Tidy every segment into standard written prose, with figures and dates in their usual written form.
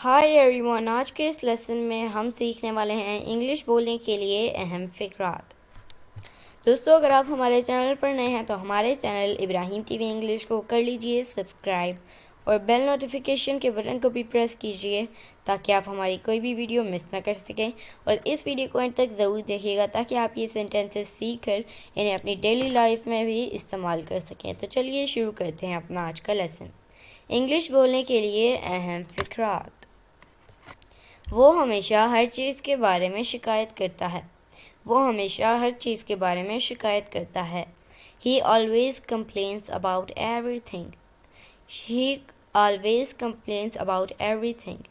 High every one, آج کے اس lesson میں ہم سیکھنے والے ہیں انگلش بولنے کے لیے اہم فقرات۔ دوستو، اگر آپ ہمارے چینل پر نئے ہیں تو ہمارے چینل ابراہیم ٹی وی انگلش کو کر لیجئے سبسکرائب اور بیل نوٹیفیکیشن کے بٹن کو بھی پریس کیجئے تاکہ آپ ہماری کوئی بھی ویڈیو مس نہ کر سکیں، اور اس ویڈیو کو اینڈ تک ضرور دیکھیے گا تاکہ آپ یہ سینٹینسز سیکھ کر انہیں اپنی ڈیلی لائف میں بھی استعمال کر سکیں۔ تو چلیے شروع کرتے ہیں اپنا آج کا لیسن۔ انگلش بولنے کے لیے اہم فقرات۔ وہ ہمیشہ ہر چیز کے بارے میں شکایت کرتا ہے۔ وہ ہمیشہ ہر چیز کے بارے میں شکایت کرتا ہے۔ He always complains about everything. He always complains about everything.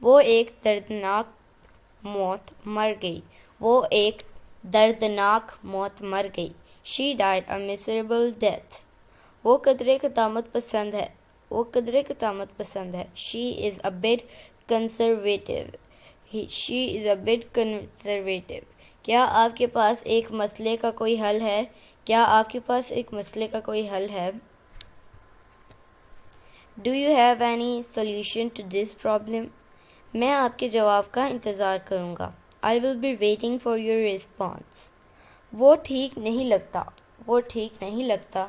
وہ ایک دردناک موت مر گئی۔ وہ ایک دردناک موت مر گئی۔ She died a miserable death. وہ قدرے قدامت پسند ہے۔ وہ قدرے قدامت پسند ہے۔ She is a bit conservative. She is a bit conservative. کیا آپ کے پاس ایک مسئلے کا کوئی حل ہے؟ کیا آپ کے پاس ایک مسئلے کا کوئی حل ہے؟ Do you have any solution to this problem? میں آپ کے جواب کا انتظار کروں گا۔ I will be waiting for your response. وہ ٹھیک نہیں لگتا۔ وہ ٹھیک نہیں لگتا۔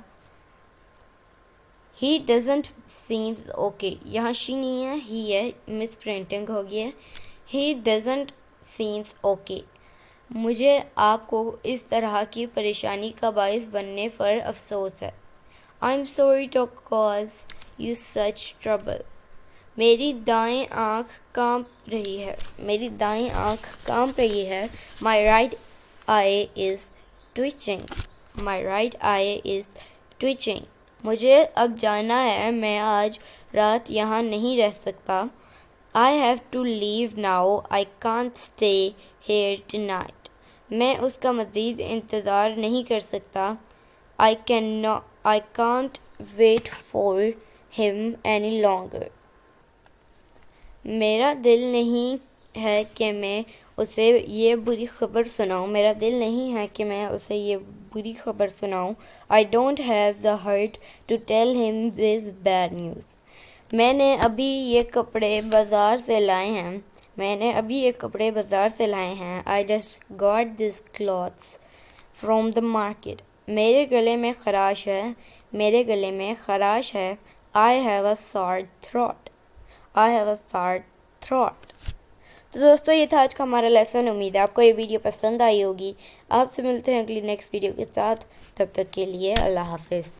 He doesn't seem okay. یہاں she نہیں ہے، he ہے، مس پرنٹنگ ہو گئی ہے۔ He doesn't seem okay. مجھے آپ کو اس طرح کی پریشانی کا باعث بننے پر افسوس ہے۔ I'm sorry to cause you such trouble. میری دائیں آنکھ کانپ رہی ہے۔ میری دائیں آنکھ کانپ رہی ہے۔ My right eye is twitching. My right eye is twitching. مجھے اب جانا ہے، میں آج رات یہاں نہیں رہ سکتا۔ I have to leave now. I can't stay here tonight. میں اس کا مزید انتظار نہیں کر سکتا۔ I can't wait for him any longer. میرا دل نہیں ہے کہ میں اسے یہ بری خبر سناؤں۔ میرا دل نہیں ہے کہ میں اسے یہ بری خبر سناؤں۔ I don't have the heart to tell him this bad news. میں نے ابھی یہ کپڑے بازار سے لائے ہیں۔ میں نے ابھی یہ کپڑے بازار سے لائے ہیں۔ I just got these clothes from the market. میرے گلے میں خراش ہے۔ میرے گلے میں خراش ہے۔ I have a sore throat. I have a sore throat. تو دوستو، یہ تھا آج کا ہمارا لیسن۔ امید ہے آپ کو یہ ویڈیو پسند آئی ہوگی۔ آپ سے ملتے ہیں اگلی نیکسٹ ویڈیو کے ساتھ۔ تب تک کے لیے اللہ حافظ۔